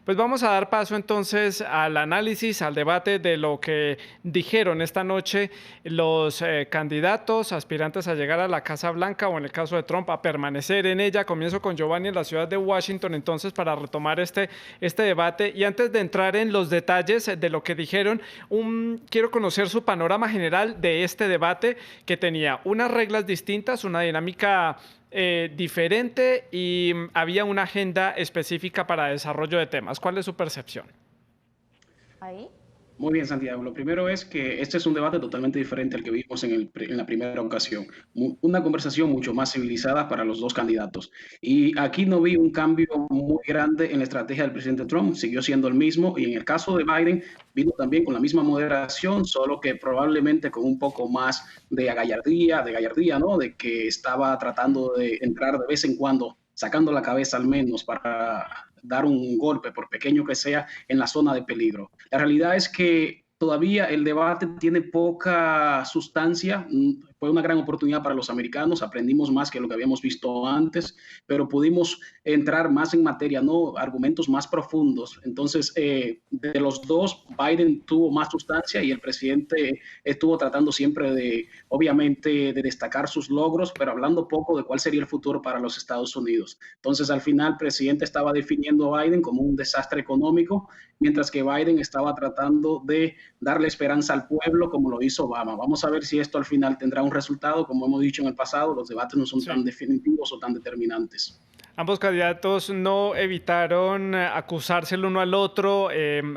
Pues vamos a dar paso entonces al análisis, al debate de lo que dijeron esta noche los candidatos, aspirantes a llegar a la Casa Blanca o en el caso de Trump a permanecer en ella. Comienzo con Giovanni en la ciudad de Washington entonces para retomar este debate. Y antes de entrar en los detalles de lo que dijeron, quiero conocer su panorama general de este debate que tenía unas reglas distintas, una dinámica diferente y había una agenda específica para desarrollo de temas. ¿Cuál es su percepción? Ahí. Muy bien, Santiago. Lo primero es que este es un debate totalmente diferente al que vimos en la primera ocasión. Una conversación mucho más civilizada para los dos candidatos. Y aquí no vi un cambio muy grande en la estrategia del presidente Trump. Siguió siendo el mismo. Y en el caso de Biden, vino también con la misma moderación, solo que probablemente con un poco más de gallardía, ¿no? De que estaba tratando de entrar de vez en cuando, sacando la cabeza al menos para dar un golpe, por pequeño que sea, en la zona de peligro. La realidad es que todavía el debate tiene poca sustancia. Fue una gran oportunidad para los americanos, aprendimos más que lo que habíamos visto antes, pero pudimos entrar más en materia, ¿no? Argumentos más profundos. Entonces, de los dos, Biden tuvo más sustancia y el presidente estuvo tratando siempre de, obviamente, de destacar sus logros, pero hablando poco de cuál sería el futuro para los Estados Unidos. Entonces, al final, el presidente estaba definiendo a Biden como un desastre económico, mientras que Biden estaba tratando de darle esperanza al pueblo como lo hizo Obama. Vamos a ver si esto al final tendrá un resultado. Como hemos dicho en el pasado, los debates no son tan definitivos o tan determinantes. Ambos candidatos no evitaron acusarse el uno al otro,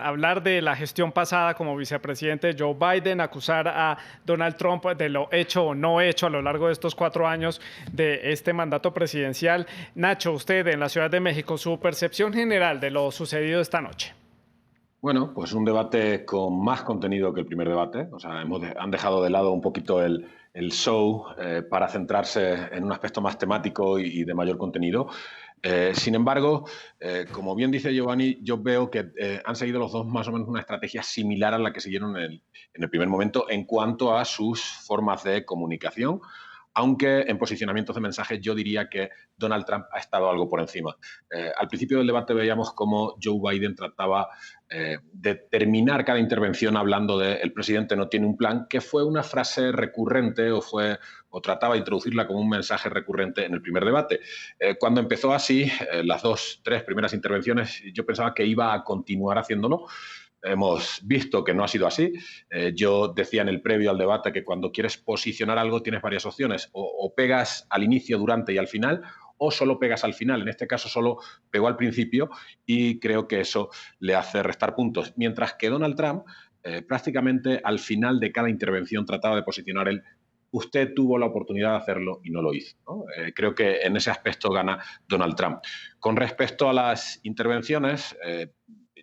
hablar de la gestión pasada como vicepresidente Joe Biden, acusar a Donald Trump de lo hecho o no hecho a lo largo de estos 4 años de este mandato presidencial. Nacho, usted en la Ciudad de México, su percepción general de lo sucedido esta noche. Bueno, pues un debate con más contenido que el primer debate. O sea, han dejado de lado un poquito el show para centrarse en un aspecto más temático y de mayor contenido. Sin embargo, como bien dice Giovanni, yo veo que han seguido los dos más o menos una estrategia similar a la que siguieron en el primer momento en cuanto a sus formas de comunicación, aunque en posicionamientos de mensajes yo diría que Donald Trump ha estado algo por encima. Al principio del debate veíamos cómo Joe Biden trataba de terminar cada intervención hablando de el presidente no tiene un plan, que fue una frase recurrente o trataba de introducirla como un mensaje recurrente en el primer debate. Cuando empezó así, las 2-3 primeras intervenciones, yo pensaba que iba a continuar haciéndolo. Hemos visto que no ha sido así. Yo decía en el previo al debate que cuando quieres posicionar algo tienes varias opciones. O pegas al inicio, durante y al final, o solo pegas al final. En este caso solo pegó al principio y creo que eso le hace restar puntos. Mientras que Donald Trump prácticamente al final de cada intervención trataba de posicionar el usted tuvo la oportunidad de hacerlo y no lo hizo, ¿no? Creo que en ese aspecto gana Donald Trump. Con respecto a las intervenciones,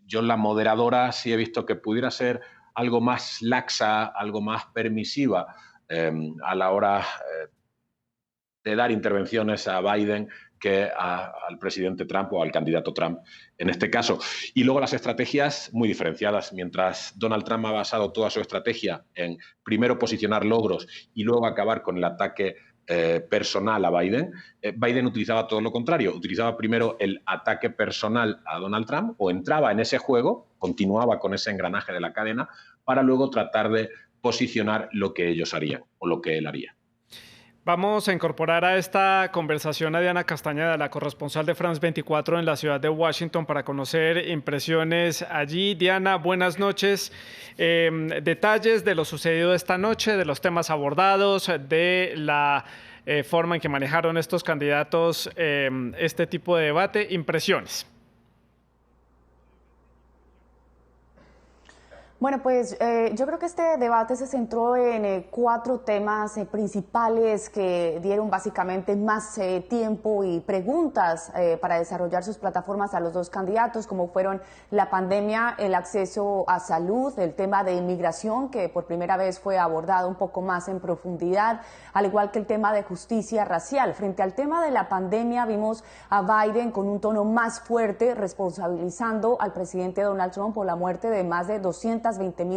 yo en la moderadora sí he visto que pudiera ser algo más laxa, algo más permisiva a la hora de dar intervenciones a Biden que al presidente Trump o al candidato Trump en este caso. Y luego las estrategias muy diferenciadas. Mientras Donald Trump ha basado toda su estrategia en primero posicionar logros y luego acabar con el ataque personal a Biden, Biden utilizaba todo lo contrario. Utilizaba primero el ataque personal a Donald Trump o entraba en ese juego, continuaba con ese engranaje de la cadena para luego tratar de posicionar lo que ellos harían o lo que él haría. Vamos a incorporar a esta conversación a Diana Castañeda, la corresponsal de France 24 en la ciudad de Washington, para conocer impresiones allí. Diana, buenas noches. Detalles de lo sucedido esta noche, de los temas abordados, de la forma en que manejaron estos candidatos este tipo de debate. Impresiones. Bueno, pues yo creo que este debate se centró en 4 temas principales que dieron básicamente más tiempo y preguntas para desarrollar sus plataformas a los dos candidatos, como fueron la pandemia, el acceso a salud, el tema de inmigración, que por primera vez fue abordado un poco más en profundidad, al igual que el tema de justicia racial. Frente al tema de la pandemia, vimos a Biden con un tono más fuerte, responsabilizando al presidente Donald Trump por la muerte de más de 220,000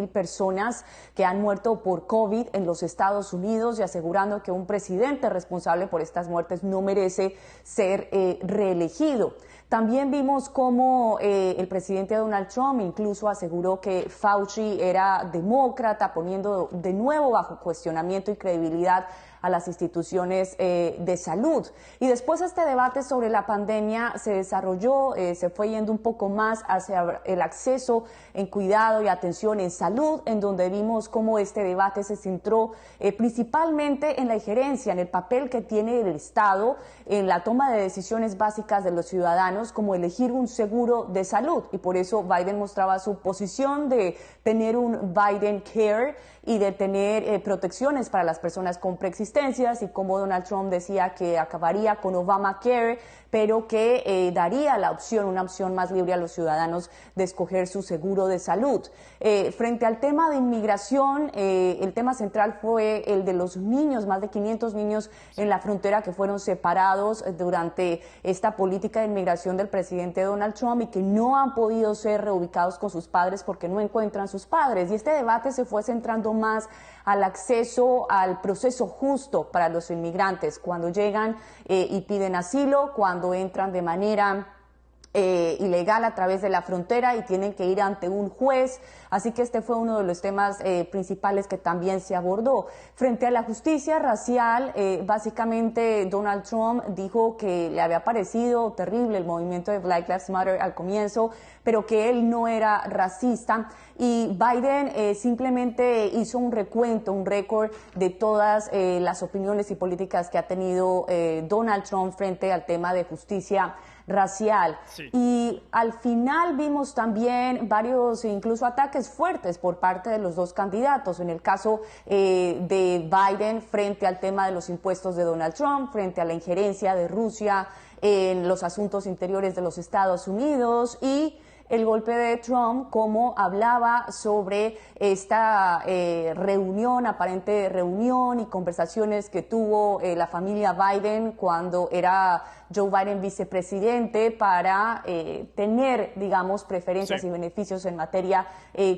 personas que han muerto por COVID en los Estados Unidos y asegurando que un presidente responsable por estas muertes no merece ser reelegido. También vimos cómo el presidente Donald Trump incluso aseguró que Fauci era demócrata, poniendo de nuevo bajo cuestionamiento y credibilidad a las instituciones de salud. Y después este debate sobre la pandemia se desarrolló, se fue yendo un poco más hacia el acceso en cuidado y atención en salud, en donde vimos cómo este debate se centró principalmente en la injerencia, en el papel que tiene el Estado en la toma de decisiones básicas de los ciudadanos, como elegir un seguro de salud. Y por eso Biden mostraba su posición de tener un Biden Care y de tener protecciones para las personas con preexistencias, y como Donald Trump decía que acabaría con Obamacare, pero que daría la opción, una opción más libre a los ciudadanos de escoger su seguro de salud. Frente al tema de inmigración, el tema central fue el de los niños, más de 500 niños en la frontera que fueron separados durante esta política de inmigración del presidente Donald Trump y que no han podido ser reubicados con sus padres porque no encuentran sus padres. Y este debate se fue centrando más al acceso al proceso justo para los inmigrantes cuando llegan y piden asilo, cuando entran de manera ilegal a través de la frontera y tienen que ir ante un juez. Así que este fue uno de los temas principales que también se abordó. Frente a la justicia racial, básicamente Donald Trump dijo que le había parecido terrible el movimiento de Black Lives Matter al comienzo, pero que él no era racista. Y Biden simplemente hizo un recuento, un récord de todas las opiniones y políticas que ha tenido Donald Trump frente al tema de justicia racial. Sí. Y al final vimos también varios incluso ataques fuertes por parte de los dos candidatos. En el caso de Biden frente al tema de los impuestos de Donald Trump, frente a la injerencia de Rusia en los asuntos interiores de los Estados Unidos, y el golpe de Trump, como hablaba sobre esta aparente reunión y conversaciones que tuvo la familia Biden cuando era Joe Biden vicepresidente para tener, digamos, preferencias y beneficios en materia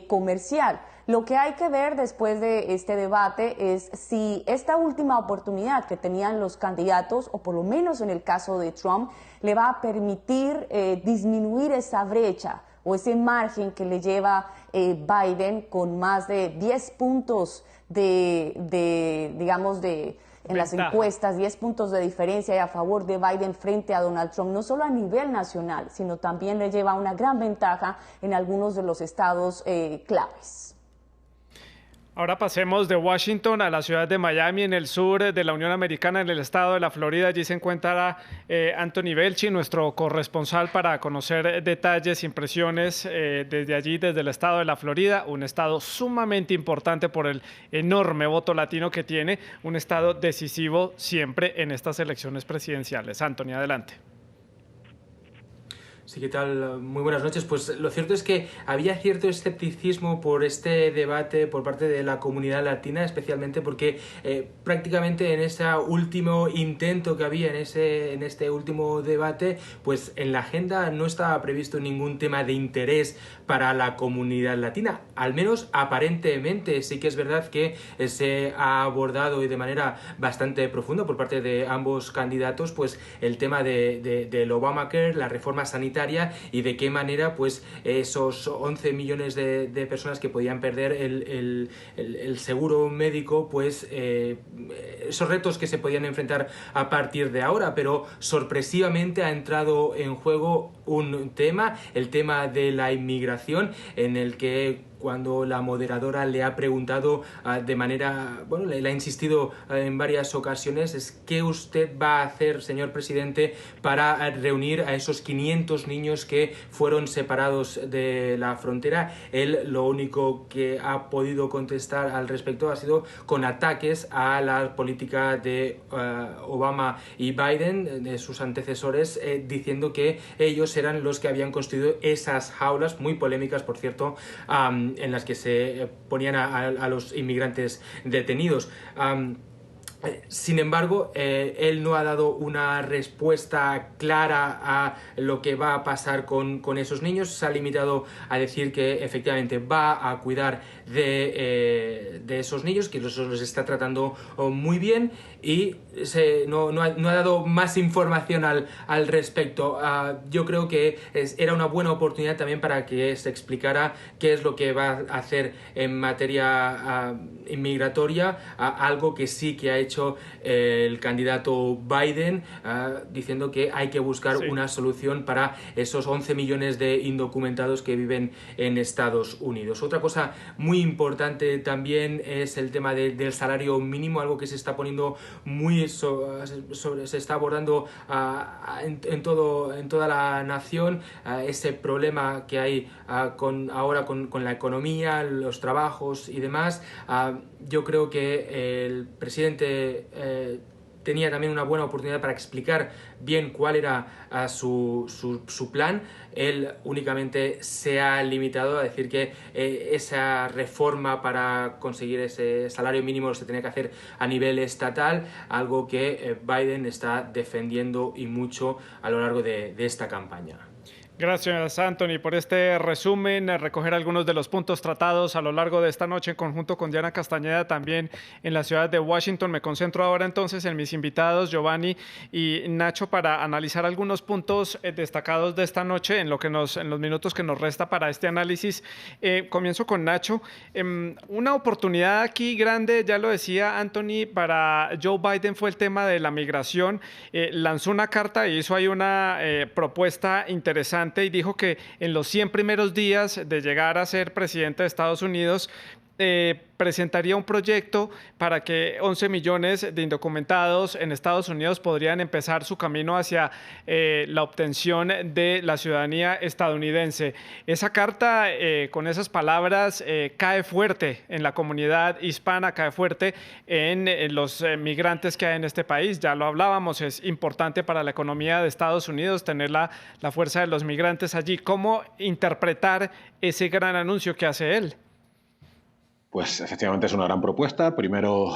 comercial. Lo que hay que ver después de este debate es si esta última oportunidad que tenían los candidatos, o por lo menos en el caso de Trump, le va a permitir disminuir esa brecha o ese margen que le lleva Biden con más de 10 puntos en las encuestas, 10 puntos de diferencia a favor de Biden frente a Donald Trump, no solo a nivel nacional, sino también le lleva una gran ventaja en algunos de los estados claves. Ahora pasemos de Washington a la ciudad de Miami, en el sur de la Unión Americana, en el estado de la Florida. Allí se encuentra Anthony Belchi, nuestro corresponsal, para conocer detalles, impresiones desde allí, desde el estado de la Florida, un estado sumamente importante por el enorme voto latino que tiene, un estado decisivo siempre en estas elecciones presidenciales. Anthony, adelante. Sí, ¿qué tal? Muy buenas noches. Pues lo cierto es que había cierto escepticismo por este debate por parte de la comunidad latina, especialmente porque prácticamente en ese último intento que había en este último debate, pues en la agenda no estaba previsto ningún tema de interés para la comunidad latina. Al menos aparentemente. Sí que es verdad que se ha abordado y de manera bastante profunda por parte de ambos candidatos pues el tema del Obamacare, la reforma sanitaria, y de qué manera pues esos 11 millones de personas que podían perder el seguro médico, pues esos retos que se podían enfrentar a partir de ahora. Pero sorpresivamente ha entrado en juego un tema, el tema de la inmigración, en el que cuando la moderadora le ha preguntado de manera, bueno, le ha insistido en varias ocasiones, es ¿qué usted va a hacer, señor presidente, para reunir a esos 500 niños que fueron separados de la frontera? Él lo único que ha podido contestar al respecto ha sido con ataques a la política de Obama y Biden, de sus antecesores, diciendo que ellos eran los que habían construido esas jaulas, muy polémicas, por cierto, en las que se ponían a los inmigrantes detenidos. Sin embargo, él no ha dado una respuesta clara a lo que va a pasar con esos niños. Se ha limitado a decir que efectivamente va a cuidar de esos niños, que los está tratando muy bien, y no ha dado más información al respecto. Yo creo que era una buena oportunidad también para que se explicara qué es lo que va a hacer en materia inmigratoria, algo que sí que ha hecho el candidato Biden, diciendo que hay que buscar una solución para esos 11 millones de indocumentados que viven en Estados Unidos. Otra cosa muy importante también es el tema del salario mínimo, algo que se está poniendo se está abordando en toda la nación, ese problema que hay ahora con la economía, los trabajos y demás. Yo creo que el presidente tenía también una buena oportunidad para explicar bien cuál era su plan. Él únicamente se ha limitado a decir que esa reforma para conseguir ese salario mínimo se tenía que hacer a nivel estatal, algo que Biden está defendiendo y mucho a lo largo de esta campaña. Gracias, Anthony, por este resumen, recoger algunos de los puntos tratados a lo largo de esta noche en conjunto con Diana Castañeda también en la ciudad de Washington. Me concentro ahora entonces en mis invitados, Giovanni y Nacho, para analizar algunos puntos destacados de esta noche en los minutos que nos resta para este análisis. Comienzo con Nacho. Una oportunidad aquí grande, ya lo decía Anthony, para Joe Biden fue el tema de la migración. Lanzó una carta y hizo ahí una propuesta interesante y dijo que en los 100 primeros días de llegar a ser presidente de Estados Unidos presentaría un proyecto para que 11 millones de indocumentados en Estados Unidos podrían empezar su camino hacia la obtención de la ciudadanía estadounidense. Esa carta, con esas palabras, cae fuerte en la comunidad hispana, cae fuerte en los migrantes que hay en este país. Ya lo hablábamos, es importante para la economía de Estados Unidos tener la fuerza de los migrantes allí. ¿Cómo interpretar ese gran anuncio que hace él? Pues efectivamente es una gran propuesta. Primero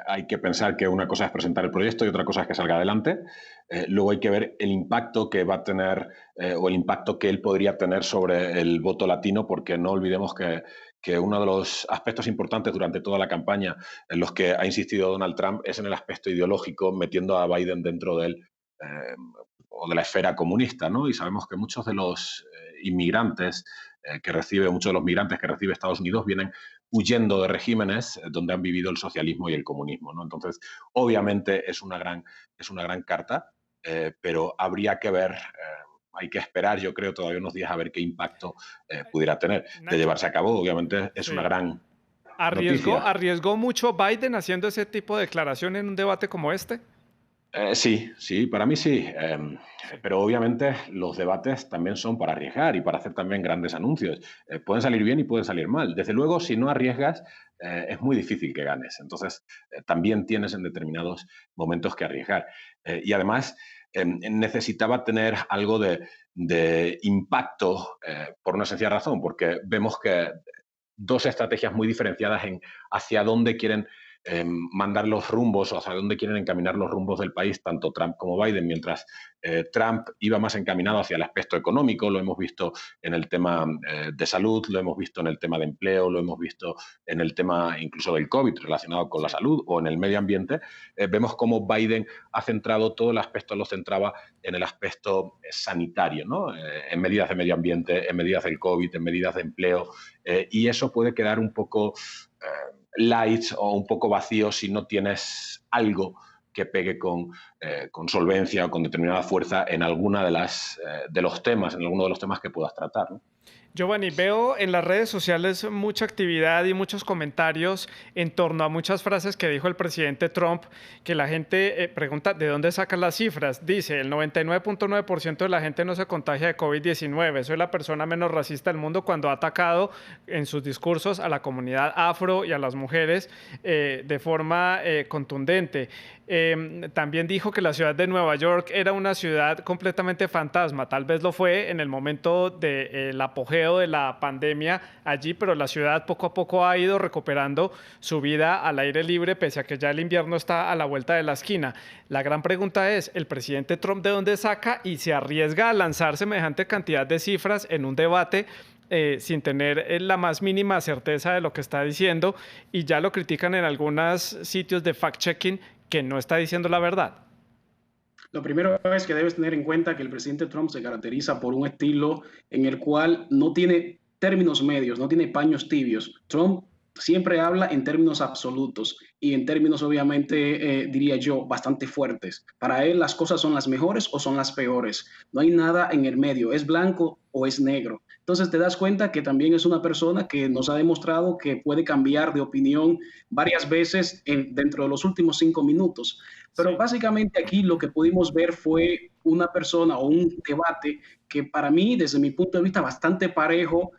hay que pensar que una cosa es presentar el proyecto y otra cosa es que salga adelante. Luego hay que ver el impacto que va a tener o el impacto que él podría tener sobre el voto latino, porque no olvidemos que uno de los aspectos importantes durante toda la campaña en los que ha insistido Donald Trump es en el aspecto ideológico, metiendo a Biden dentro del o de la esfera comunista, ¿no? Y sabemos que muchos de los inmigrantes muchos de los migrantes que recibe Estados Unidos vienen huyendo de regímenes donde han vivido el socialismo y el comunismo, ¿no? Entonces, obviamente es una gran carta, pero habría que ver, hay que esperar, yo creo, todavía unos días a ver qué impacto pudiera tener. De llevarse a cabo, obviamente es una gran noticia. ¿Arriesgó mucho Biden haciendo ese tipo de declaración en un debate como este? Sí, para mí sí, pero obviamente los debates también son para arriesgar y para hacer también grandes anuncios. Pueden salir bien y pueden salir mal. Desde luego, si no arriesgas, es muy difícil que ganes. Entonces, también tienes en determinados momentos que arriesgar. Y además, necesitaba tener algo de impacto por una sencilla razón, porque vemos que dos estrategias muy diferenciadas en hacia dónde quieren mandar los rumbos o hacia dónde quieren encaminar los rumbos del país, tanto Trump como Biden. Mientras Trump iba más encaminado hacia el aspecto económico, lo hemos visto en el tema de salud, lo hemos visto en el tema de empleo, lo hemos visto en el tema incluso del COVID relacionado con la salud o en el medio ambiente. Vemos cómo Biden ha centrado todo el aspecto, lo centraba en el aspecto sanitario, ¿no? En medidas de medio ambiente, en medidas del COVID, en medidas de empleo, y eso puede quedar un poco light o un poco vacío si no tienes algo que pegue con solvencia o con determinada fuerza en alguna de los temas, en alguno de los temas que puedas tratar, ¿no? Giovanni, veo en las redes sociales mucha actividad y muchos comentarios en torno a muchas frases que dijo el presidente Trump, que la gente pregunta de dónde sacan las cifras. Dice, el 99.9% de la gente no se contagia de COVID-19. Soy la persona menos racista del mundo, cuando ha atacado en sus discursos a la comunidad afro y a las mujeres de forma contundente. también dijo que la ciudad de Nueva York era una ciudad completamente fantasma. Tal vez lo fue en el momento del apogeo de la pandemia allí, pero la ciudad poco a poco ha ido recuperando su vida al aire libre, pese a que ya el invierno está a la vuelta de la esquina. La gran pregunta es, ¿el presidente Trump de dónde saca y se arriesga a lanzar semejante cantidad de cifras en un debate sin tener la más mínima certeza de lo que está diciendo, y ya lo critican en algunos sitios de fact-checking que no está diciendo la verdad? Lo primero es que debes tener en cuenta que el presidente Trump se caracteriza por un estilo en el cual no tiene términos medios, no tiene paños tibios. Trump siempre habla en términos absolutos y en términos, obviamente, diría yo, bastante fuertes. Para él las cosas son las mejores o son las peores. No hay nada en el medio, es blanco o es negro. Entonces te das cuenta que también es una persona que nos ha demostrado que puede cambiar de opinión varias veces dentro de los últimos 5 minutos. Pero Sí. básicamente aquí lo que pudimos ver fue una persona o un debate que para mí, desde mi punto de vista, bastante parejo,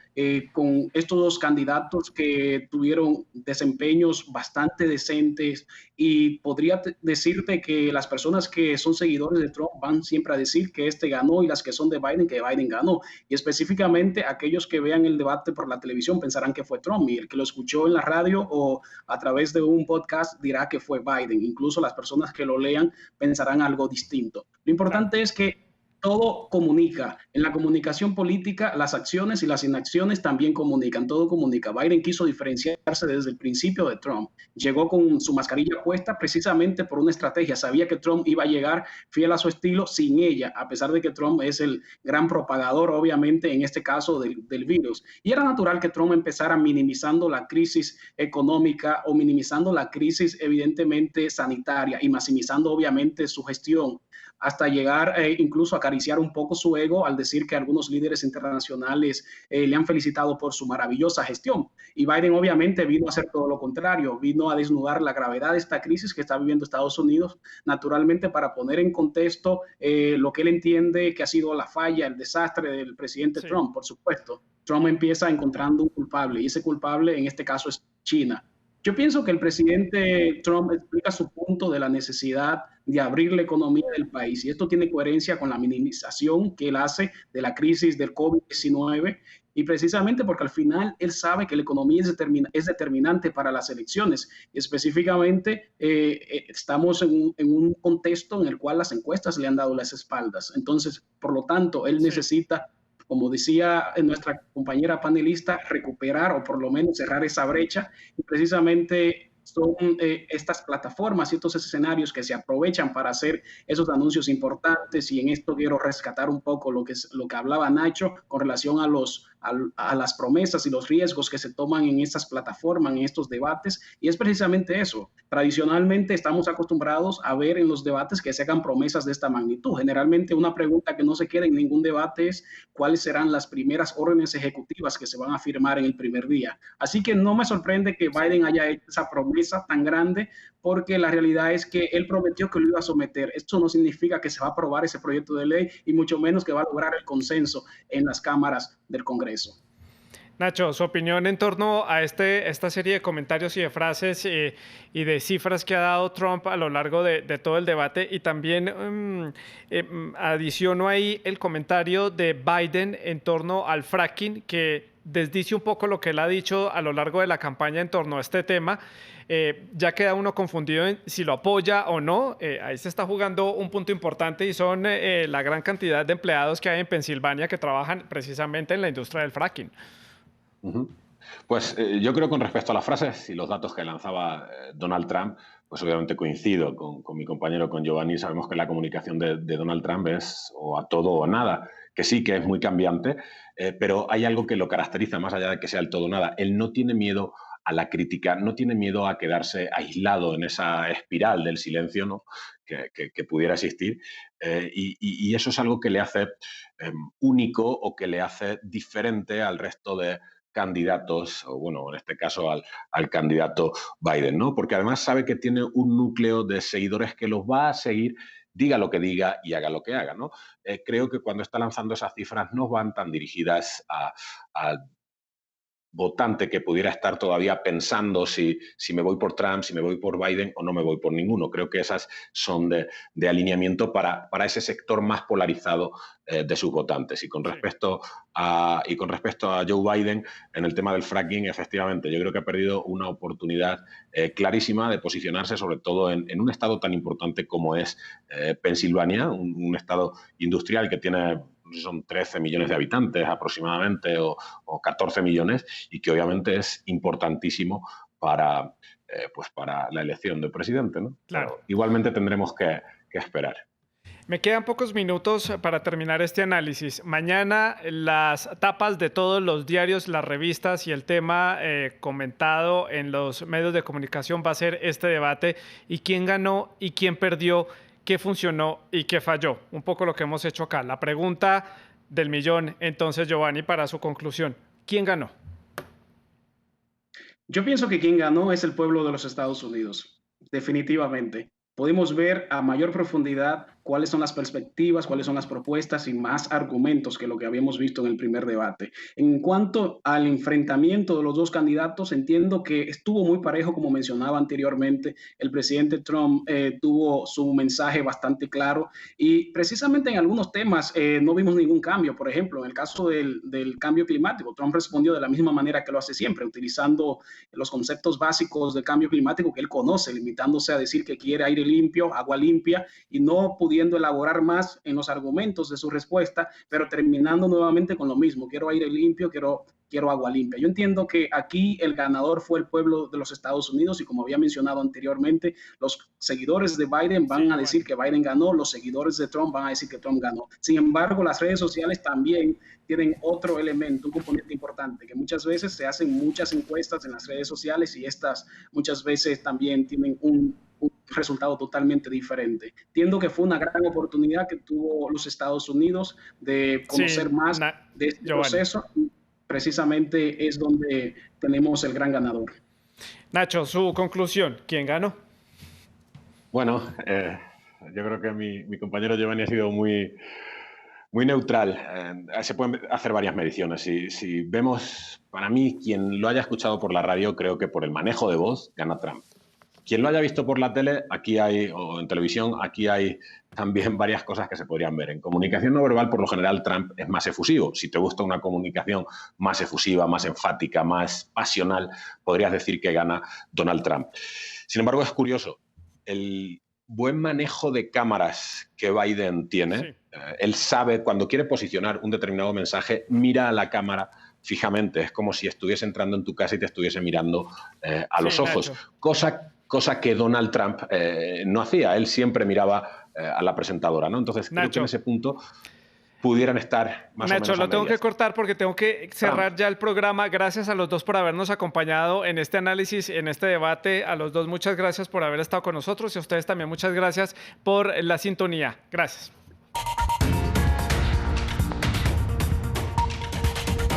con estos dos candidatos que tuvieron desempeños bastante decentes, y podría decirte que las personas que son seguidores de Trump van siempre a decir que este ganó, y las que son de Biden, que Biden ganó. Y específicamente aquellos que vean el debate por la televisión pensarán que fue Trump, y el que lo escuchó en la radio o a través de un podcast dirá que fue Biden. Incluso las personas que lo lean pensarán algo distinto. Lo Claro. importante es que todo comunica. En la comunicación política, las acciones y las inacciones también comunican, todo comunica. Biden quiso diferenciarse desde el principio de Trump. Llegó con su mascarilla puesta precisamente por una estrategia. Sabía que Trump iba a llegar fiel a su estilo sin ella, a pesar de que Trump es el gran propagador, obviamente, en este caso del virus. Y era natural que Trump empezara minimizando la crisis económica o minimizando la crisis, evidentemente, sanitaria, y maximizando, obviamente, su gestión, hasta llegar incluso a acariciar un poco su ego al decir que algunos líderes internacionales le han felicitado por su maravillosa gestión. Y Biden obviamente vino a hacer todo lo contrario, vino a desnudar la gravedad de esta crisis que está viviendo Estados Unidos, naturalmente para poner en contexto lo que él entiende que ha sido la falla, el desastre del presidente Sí. Trump, por supuesto. Trump empieza encontrando un culpable, y ese culpable en este caso es China. Yo pienso que el presidente Trump explica su punto de la necesidad de abrir la economía del país, y esto tiene coherencia con la minimización que él hace de la crisis del COVID-19, y precisamente porque al final él sabe que la economía es determinante para las elecciones. Y específicamente estamos en un contexto en el cual las encuestas le han dado las espaldas. Entonces, por lo tanto, él Sí. necesita, como decía nuestra compañera panelista, recuperar o por lo menos cerrar esa brecha, y precisamente son estas plataformas y estos escenarios que se aprovechan para hacer esos anuncios importantes. Y en esto quiero rescatar un poco lo que hablaba Nacho con relación a las promesas y los riesgos que se toman en estas plataformas, en estos debates, y es precisamente eso. Tradicionalmente estamos acostumbrados a ver en los debates que se hagan promesas de esta magnitud. Generalmente una pregunta que no se queda en ningún debate es cuáles serán las primeras órdenes ejecutivas que se van a firmar en el primer día. Así que no me sorprende que Sí. Biden haya hecho esa promesa tan grande, porque la realidad es que él prometió que lo iba a someter. Esto no significa que se va a aprobar ese proyecto de ley, y mucho menos que va a lograr el consenso en las cámaras del Congreso. Nacho, su opinión en torno a esta serie de comentarios y de frases y de cifras que ha dado Trump a lo largo de todo el debate, y también adiciono ahí el comentario de Biden en torno al fracking, que desdice un poco lo que él ha dicho a lo largo de la campaña en torno a este tema. Ya queda uno confundido en si lo apoya o no. Ahí se está jugando un punto importante, y son la gran cantidad de empleados que hay en Pensilvania que trabajan precisamente en la industria del fracking. Ujú. Pues yo creo, con respecto a las frases y los datos que lanzaba Donald Trump, pues obviamente coincido con mi compañero, con Giovanni. Sabemos que la comunicación de Donald Trump es o a todo o a nada, que sí que es muy cambiante, pero hay algo que lo caracteriza más allá de que sea el todo o nada. Él no tiene miedo a la crítica, no tiene miedo a quedarse aislado en esa espiral del silencio, ¿no?, que pudiera existir, y eso es algo que le hace único, o que le hace diferente al resto de candidatos, o bueno, en este caso al candidato Biden, ¿no? Porque además sabe que tiene un núcleo de seguidores que los va a seguir, diga lo que diga y haga lo que haga, ¿no? Creo que cuando está lanzando esas cifras no van tan dirigidas a votante que pudiera estar todavía pensando si me voy por Trump, si me voy por Biden o no me voy por ninguno. Creo que esas son de alineamiento para ese sector más polarizado de sus votantes. Y con respecto a Joe Biden, en el tema del fracking, efectivamente, yo creo que ha perdido una oportunidad clarísima de posicionarse, sobre todo en un estado tan importante como es Pensilvania, un estado industrial que tiene, son 13 millones de habitantes aproximadamente o 14 millones, y que obviamente es importantísimo para la elección del presidente, ¿no? Claro. Pero igualmente tendremos que esperar. Me quedan pocos minutos para terminar este análisis. Mañana las tapas de todos los diarios, las revistas y el tema comentado en los medios de comunicación va a ser este debate y quién ganó y quién perdió, qué funcionó y qué falló. Un poco lo que hemos hecho acá. La pregunta del millón, entonces, Giovanni, para su conclusión, ¿quién ganó? Yo pienso que quien ganó es el pueblo de los Estados Unidos, definitivamente. Podemos ver a mayor profundidad cuáles son las perspectivas, cuáles son las propuestas y más argumentos que lo que habíamos visto en el primer debate. En cuanto al enfrentamiento de los dos candidatos, entiendo que estuvo muy parejo, como mencionaba anteriormente. El presidente Trump tuvo su mensaje bastante claro y precisamente en algunos temas no vimos ningún cambio. Por ejemplo, en el caso del cambio climático, Trump respondió de la misma manera que lo hace siempre, utilizando los conceptos básicos del cambio climático que él conoce, limitándose a decir que quiere aire limpio, agua limpia y no pudiendo elaborar más en los argumentos de su respuesta, pero terminando nuevamente con lo mismo: quiero aire limpio, quiero agua limpia. Yo entiendo que aquí el ganador fue el pueblo de los Estados Unidos y, como había mencionado anteriormente, los seguidores de Biden van a decir que Biden ganó, los seguidores de Trump van a decir que Trump ganó. Sin embargo, las redes sociales también tienen otro elemento, un componente importante, que muchas veces se hacen muchas encuestas en las redes sociales y estas muchas veces también tienen un resultado totalmente diferente. Entiendo que fue una gran oportunidad que tuvo los Estados Unidos de conocer más de este proceso. Precisamente es donde tenemos el gran ganador. Nacho, su conclusión, ¿quién ganó? Bueno, yo creo que mi compañero Giovanni ha sido muy neutral. Se pueden hacer varias mediciones. Si vemos, para mí, quien lo haya escuchado por la radio, creo que por el manejo de voz gana Trump. Quien lo haya visto por la tele, o en televisión, aquí hay también varias cosas que se podrían ver. En comunicación no verbal, por lo general, Trump es más efusivo. Si te gusta una comunicación más efusiva, más enfática, más pasional, podrías decir que gana Donald Trump. Sin embargo, es curioso. El buen manejo de cámaras que Biden tiene, sí. Él sabe, cuando quiere posicionar un determinado mensaje, mira a la cámara fijamente. Es como si estuviese entrando en tu casa y te estuviese mirando a los ojos. Nacho. Cosa que Donald Trump no hacía. Él siempre miraba a la presentadora, ¿no? Entonces, creo que en ese punto pudieran estar más o menos. Nacho, lo tengo que cortar porque tengo que cerrar ya el programa. Gracias a los dos por habernos acompañado en este análisis, en este debate. A los dos, muchas gracias por haber estado con nosotros y a ustedes también muchas gracias por la sintonía. Gracias.